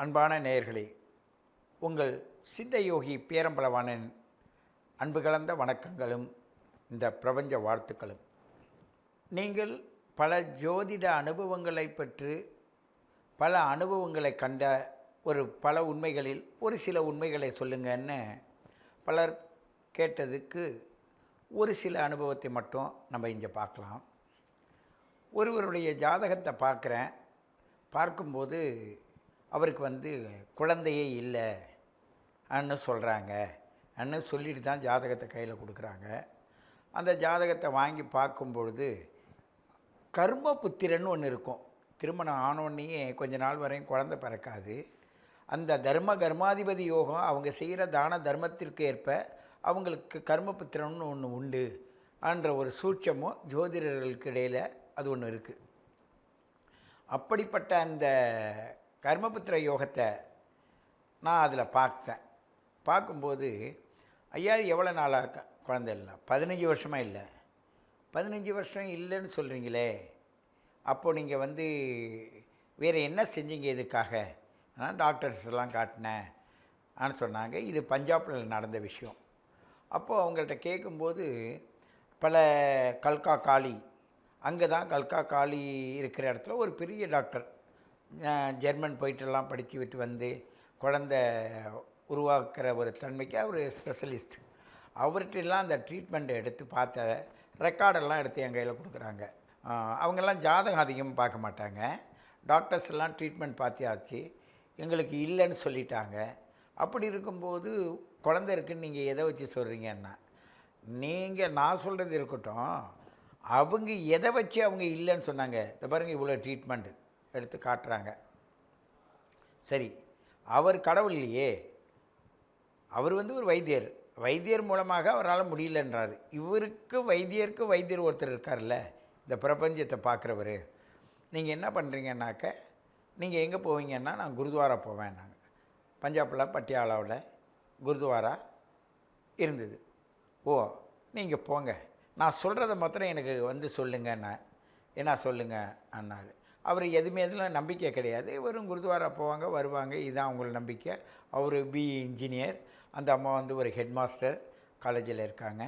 அன்பான நேயர்களே, உங்கள் சித்தயோகி பேரம்பலவானின் அன்பு கலந்த வணக்கங்களும் இந்த பிரபஞ்ச வாழ்த்துக்களும். நீங்கள் பல ஜோதிட அனுபவங்களை பெற்று பல அனுபவங்களை கண்ட பல உண்மைகளில் ஒரு சில உண்மைகளை சொல்லுங்கன்னு பலர் கேட்டதுக்கு ஒரு சில அனுபவத்தை மட்டும் நம்ம இங்கே பார்க்கலாம். ஒருவருடைய ஜாதகத்தை பார்க்கும்போது அவருக்கு குழந்தையே இல்லை அன்னு சொல்கிறாங்க அன்னு சொல்லிட்டு தான் ஜாதகத்தை கையில் கொடுக்குறாங்க. அந்த ஜாதகத்தை வாங்கி பார்க்கும்பொழுது கர்ம புத்திரன்னு ஒன்று இருக்கும். திருமணம் ஆனோடனேயே கொஞ்ச நாள் வரையும் குழந்தை பிறக்காது. அந்த கர்மாதிபதி யோகம் அவங்க செய்கிற தான தர்மத்திற்கு ஏற்ப அவங்களுக்கு கர்மபுத்திரன்னு ஒன்று உண்டு என்ற ஒரு சூட்சமும் ஜோதிடர்களுக்கு இடையில் அது ஒன்று இருக்குது. அப்படிப்பட்ட அந்த கர்மபுத்திர யோகத்தை நான் அதில் பார்க்கும்போது ஐயா எவ்வளோ நாளாக குழந்தை இல்லை, 15 வருஷமாக இல்லை. 15 வருஷம் இல்லைன்னு சொல்கிறீங்களே, அப்போது நீங்கள் வேறு என்ன செஞ்சீங்க இதுக்காக? நான் டாக்டர்ஸ்லாம் காட்டினேன் ஆனால் சொன்னாங்க. இது பஞ்சாபில் நடந்த விஷயம். அப்போது அவங்கள்ட்ட கேட்கும்போது பல கல்கா காளி, அங்கே தான் கல்கா காளி இருக்கிற இடத்துல ஒரு பெரிய டாக்டர் ஜெர்மன் போயிட்டெல்லாம் படித்து விட்டு குழந்த உருவாக்குற ஒரு தன்மைக்கு அவர் ஸ்பெஷலிஸ்ட். அவர்கிட்டலாம் அந்த ட்ரீட்மெண்ட்டை எடுத்து பார்த்த ரெக்கார்டெல்லாம் எடுத்து என் கையில் கொடுக்குறாங்க. அவங்கெல்லாம் ஜாதகம் அதிகமாக பார்க்க மாட்டாங்க. டாக்டர்ஸ் எல்லாம் ட்ரீட்மெண்ட் பார்த்தியாச்சு, எங்களுக்கு இல்லைன்னு சொல்லிட்டாங்க. அப்படி இருக்கும்போது குழந்தை இருக்குன்னு நீங்கள் எதை வச்சு சொல்கிறீங்கன்னா, நான் சொல்கிறது இருக்கட்டும், அவங்க எதை வச்சு அவங்க இல்லைன்னு சொன்னாங்க. இதை பாருங்கள், இவ்வளோ ட்ரீட்மெண்ட்டு எடுத்து காட்டுறாங்க. சரி, அவர் கடவுள் இல்லையே, அவர் ஒரு வைத்தியர் மூலமாக அவரால் முடியலன்றார். இவருக்கு வைத்தியர் ஒருத்தர் இருக்கார்ல, இந்த பிரபஞ்சத்தை பார்க்குறவர். நீங்கள் என்ன பண்ணுறீங்கன்னாக்க, நீங்கள் எங்கே போவீங்கன்னா, நான் குருத்வாரா போவேன். நாங்கள் பஞ்சாபில் பட்டியாலாவில் குருத்வாரா இருந்தது. ஓ, நீங்கள் போங்க, நான் சொல்கிறத மாத்திரம் எனக்கு சொல்லுங்கண்ணா. என்ன சொல்லுங்க அண்ணார். அவர் எதில் நம்பிக்கை கிடையாது. வெறும் குருத்வாரா போவாங்க வருவாங்க, இதுதான் அவங்கள நம்பிக்கை. அவர் பிஇ இன்ஜினியர், அந்த அம்மா ஒரு ஹெட் மாஸ்டர் காலேஜில் இருக்காங்க.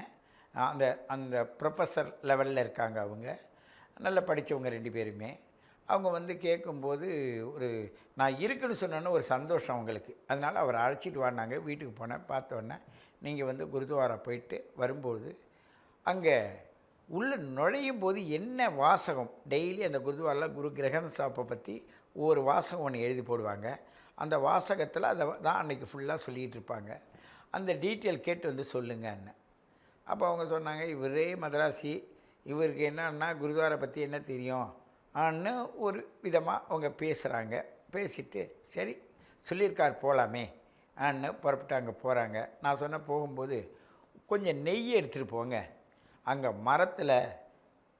அந்த ப்ரொஃபஸர் லெவலில் இருக்காங்க. அவங்க நல்லா படித்தவங்க 2 பேருமே. அவங்க கேட்கும்போது நான் இருக்குன்னு சொன்னோன்னே ஒரு சந்தோஷம் அவங்களுக்கு. அதனால் அவரை அழைச்சிட்டு வாடினாங்க. வீட்டுக்கு போனேன். பார்த்தோன்னே நீங்கள் குருத்வாரா போயிட்டு வரும்போது அங்கே உள்ளே நுழையும் போது என்ன வாசகம், டெய்லி அந்த குருத்வாரில் குரு கிரகந்த் சாப்பை பற்றி ஒவ்வொரு வாசகம் ஒன்று எழுதி போடுவாங்க. அந்த வாசகத்தில் அதை தான் அன்றைக்கி ஃபுல்லாக சொல்லிகிட்டு இருப்பாங்க. அந்த டீட்டெயில் கேட்டு சொல்லுங்கன்னு. அப்போ அவங்க சொன்னாங்க, இவரே மதராசி, இவருக்கு என்னன்னா குருத்வாரை பற்றி என்ன தெரியும் ஆன்னு ஒரு விதமாக அவங்க பேசுகிறாங்க. பேசிட்டு சரி சொல்லியிருக்கார் போகலாமே ஆன்னு புறப்பட்டு போகிறாங்க. நான் சொன்ன போகும்போது கொஞ்சம் நெய் எடுத்துகிட்டு போங்க, அங்கே மரத்தில்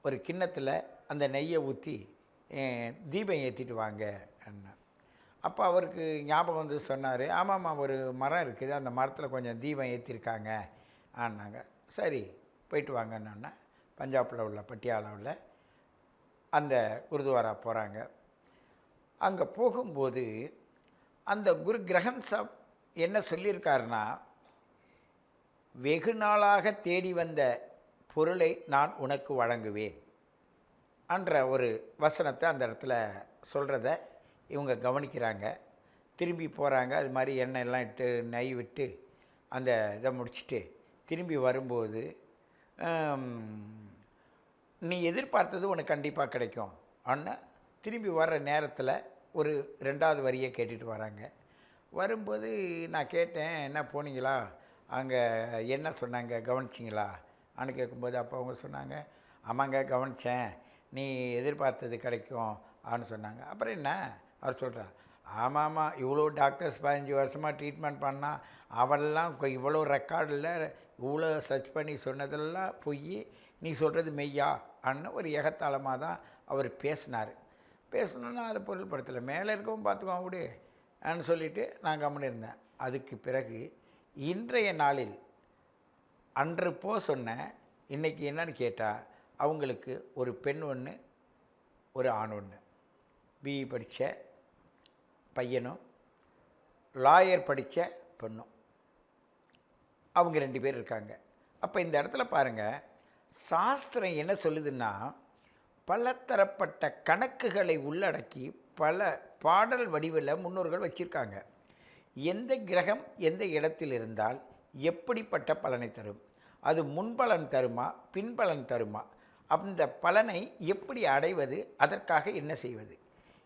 ஒரு கிண்ணத்தில் அந்த நெய்யை ஊற்றி தீபம் ஏற்றிட்டு வாங்க அண்ணா. அப்போ அவருக்கு ஞாபகம் சொன்னார், ஆமாம்மா ஒரு மரம் இருக்குது, அந்த மரத்தில் கொஞ்சம் தீபம் ஏற்றிருக்காங்க ஆனாங்க. சரி போயிட்டு வாங்கன்னு பஞ்சாபில் உள்ள பட்டியாலாவில் அந்த குருத்வாரா போகிறாங்க. அங்கே போகும்போது அந்த குரு கிரகந்த் சாப் என்ன சொல்லியிருக்காருன்னா, வெகு நாளாக தேடி வந்த பொருளை நான் உனக்கு வழங்குவேன் என்ற ஒரு வசனத்தை அந்த இடத்துல சொல்கிறத இவங்க கவனிக்கிறாங்க. திரும்பி போகிறாங்க. அது மாதிரி எண்ணெய் எல்லாம் இட்டு நெய் விட்டு அந்த இதை முடிச்சுட்டு திரும்பி வரும்போது, நீ எதிர்பார்த்தது உனக்கு கண்டிப்பாக கிடைக்கும் ஆனால் திரும்பி வர்ற நேரத்தில் ஒரு 2வது வரியை கேட்டுட்டு வராங்க. வரும்போது நான் கேட்டேன், என்ன போனீங்களா, அங்கே என்ன சொன்னாங்க கவனிச்சிங்களா ஆன்னு கேட்கும்போது அப்போ அவங்க சொன்னாங்க, ஆமாங்க கவனித்தேன், நீ எதிர்பார்த்தது கிடைக்கும் ஆன்னு சொன்னாங்க. அப்புறம் என்ன அவர் சொல்கிறார், ஆமாம் இவ்வளோ டாக்டர்ஸ் 15 வருஷமாக ட்ரீட்மெண்ட் பண்ணால் அவெல்லாம் இவ்வளோ ரெக்கார்டில் இவ்வளோ சர்ச் பண்ணி சொன்னதெல்லாம் பொய், நீ சொல்கிறது மெய்யா அன்னு ஒரு ஏகத்தாளமாக தான் அவர் பேசினார். பேசணுன்னா அதை பொருள்படுத்தலை, மேலே இருக்கவும் பார்த்துக்குவோம் அப்படி ஆன்னு சொல்லிவிட்டு நான் கம்முன்னு இருந்தேன். அதுக்கு பிறகு இன்றைய நாளில் அன்று சொன்னேன், இன்றைக்கி என்னன்னு கேட்டால் அவங்களுக்கு ஒரு பெண் ஒன்று ஒரு ஆண் ஒன்று, பிஇ படித்த பையனும் லாயர் படித்த பெண்ணும். அவங்க 2 பேர் இருக்காங்க. அப்போ இந்த இடத்துல பாருங்கள், சாஸ்திரம் என்ன சொல்லுதுன்னா, பலதரப்பட்ட கணக்குகளை உள்ளடக்கி பல பாடல் வடிவில் முன்னோர்கள் வச்சுருக்காங்க. எந்த கிரகம் எந்த இடத்தில் இருந்தால் எப்படிப்பட்ட பலனை தரும், அது முன்பலன் தருமா பின்பலன் தருமா, அந்த பலனை எப்படி அடைவது, அதற்காக என்ன செய்வது.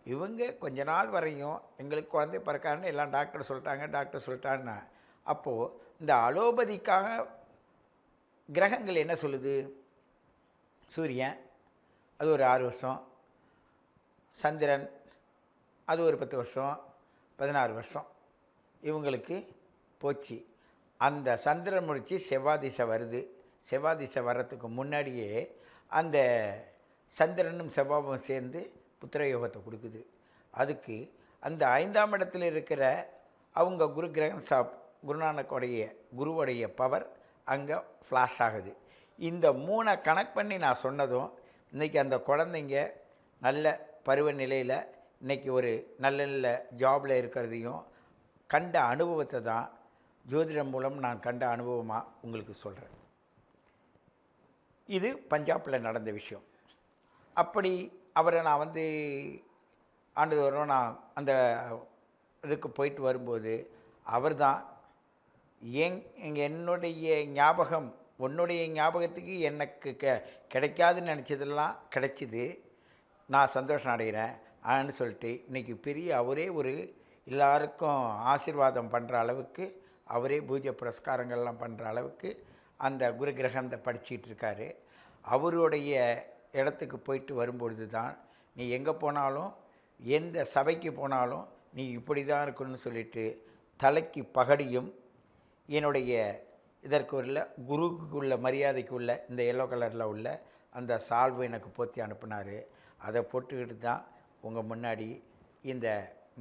இவங்க கொஞ்ச நாள் வரையும் எங்களுக்கு குழந்தை பிறக்கான்னு எல்லாம் டாக்டர் சொல்லிட்டாங்கன்னா, அப்போது இந்த அலோபதிக்காக கிரகங்கள் என்ன சொல்லுது, சூரியன் அது ஒரு 6 வருஷம், சந்திரன் அது ஒரு 10 வருஷம், 16 வருஷம் இவங்களுக்கு போச்சு. அந்த சந்திரன் முடித்து செவ்வாய் திசை வருது. செவ்வாய் திசை வர்றதுக்கு முன்னாடியே அந்த சந்திரனும் செவ்வாயும் சேர்ந்து புத்திர யோகத்தை கொடுக்குது. அதுக்கு அந்த 5ஆம் இடத்துல இருக்கிற அவங்க குரு கிரகம் குருநானக்கோடைய குருவுடைய பவர் அங்கே ஃப்ளாஷ் ஆகுது. இந்த 3 கனெக்ட் பண்ணி நான் சொன்னதும் இன்றைக்கி அந்த குழந்தைங்க நல்ல பருவநிலையில் இன்றைக்கி ஒரு நல்ல நல்ல ஜாபில் இருக்கிறதையும் கண்ட அனுபவத்தை தான் ஜோதிடம் மூலம் நான் கண்ட அனுபவமாக உங்களுக்கு சொல்கிறேன். இது பஞ்சாபில் நடந்த விஷயம். அப்படி அவரை நான் ஆண்டுதோறும் நான் அந்த இதுக்கு போயிட்டு வரும்போது அவர் தான் என்னுடைய ஞாபகம், உன்னுடைய ஞாபகத்துக்கு எனக்கு கிடைக்காதுன்னு நினச்சதெல்லாம் கிடைச்சிது, நான் சந்தோஷம் அடைகிறேன் ஆன்னு சொல்லிட்டு இன்றைக்கி பெரிய அவரே ஒரு எல்லாருக்கும் ஆசீர்வாதம் பண்ணுற அளவுக்கு, அவரே பூஜை புரஸ்காரங்கள்லாம் பண்ணுற அளவுக்கு அந்த குரு கிரகத்தை படிச்சிகிட்டு இருக்காரு. அவருடைய இடத்துக்கு போயிட்டு வரும்பொழுது தான் நீ எங்கே போனாலும் எந்த சபைக்கு போனாலும் நீ இப்படி தான் இருக்குன்னு சொல்லிட்டு தலைக்கு பகடியும் என்னுடைய இதற்கு உள்ள குருவுக்கு உள்ள மரியாதைக்கு உள்ள இந்த எல்லோ கலரில் உள்ள அந்த சால்வு எனக்கு போற்றி அனுப்புனார். அதை போட்டுக்கிட்டு தான் உங்கள் முன்னாடி இந்த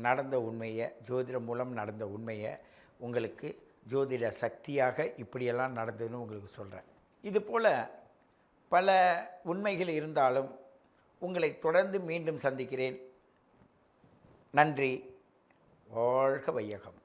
நடந்த உண்மையை, ஜோதிடம் மூலம் நடந்த உண்மையை உங்களுக்கு ஜோதிட சக்தியாக இப்படியெல்லாம் நடந்ததுன்னு உங்களுக்கு சொல்கிறேன். இதுபோல் பல உண்மைகள் இருந்தாலும் உங்களை தொடர்ந்து மீண்டும் சந்திக்கிறேன். நன்றி. வாழ்க வையகம்.